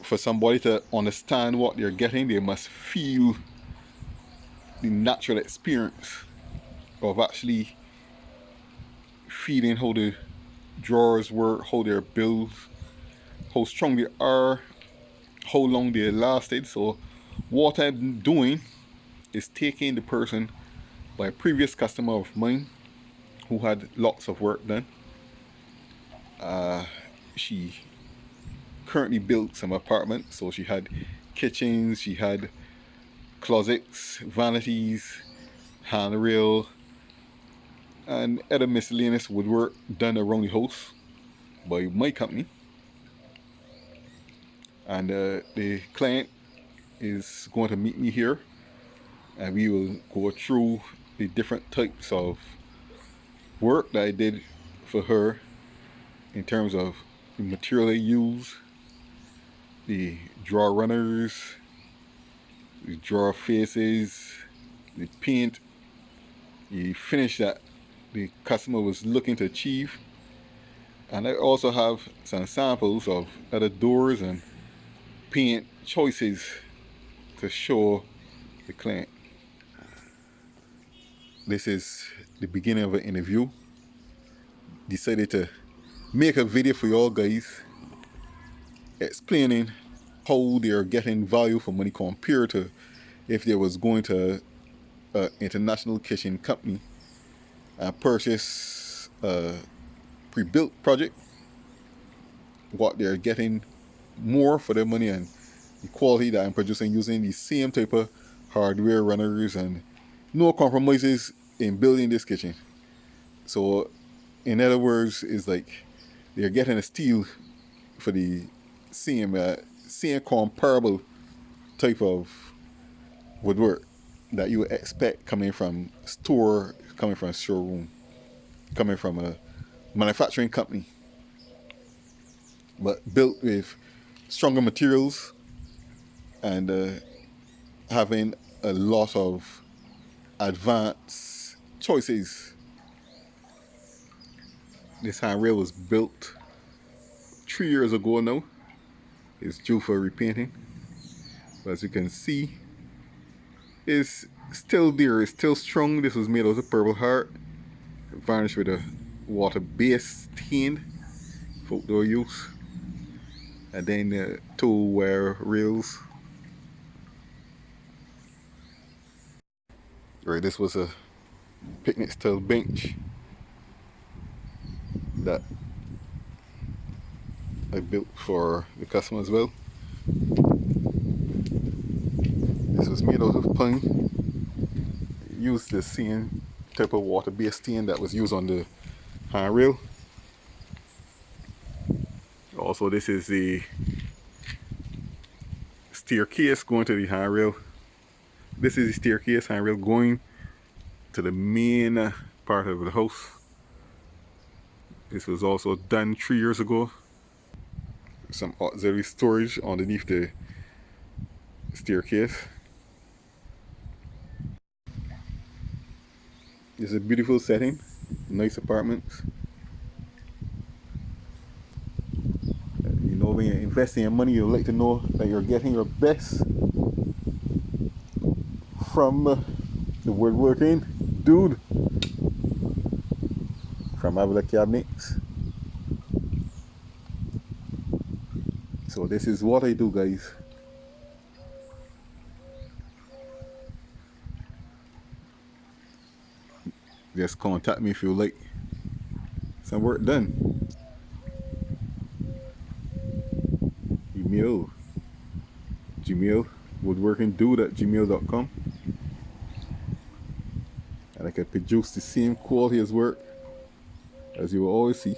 for somebody to understand what they're getting, they must feel the natural experience of actually feeling how the drawers work, how they're built, how strong they are, how long they lasted. So what I'm doing is taking the person by a previous customer of mine who had lots of work done. She currently built some apartments, so she had kitchens, she had closets, vanities, handrail, and other miscellaneous woodwork done around the house by my company. And the client is going to meet me here, and we will go through the different types of work that I did for her in terms of the material I use, the drawer runners, the drawer faces, the paint, the finish that the customer was looking to achieve. And I also have some samples of other doors and paint choices to show the client. This is the beginning of an interview. Decided to make a video for y'all guys explaining how they're getting value for money compared to if they was going to an international kitchen company and purchase a pre-built project, what they're getting more for their money and the quality that I'm producing using the same type of hardware runners and no compromises in building this kitchen. So in other words, it's like they're getting a steal for the same comparable type of woodwork that you would expect coming from store, coming from a showroom, coming from a manufacturing company, but built with stronger materials and having a lot of advanced choices. This handrail was built 3 years ago now. It's due for repainting. But as you can see, it's still there, it's still strong. This was made out of Purple Heart, varnished with a water-based stain for outdoor use. And then the two wire rails. Right, this was a picnic style bench that I built for the customer as well. This was made out of pine. Used the same type of water-based stain that was used on the handrail. Also, this is the staircase going to the handrail. This is the staircase handrail going to the main part of the house. This was also done 3 years ago. Some auxiliary storage underneath the staircase. It's a beautiful setting, nice apartments. You know, when you're investing your money, you like to know that you're getting your best from the woodworking dude from Avila Cabinets. So this is what I do, guys. Just contact me if you like some work done. Email Gmail, woodworkindude@gmail.com, and I can produce the same quality as work as you will always see.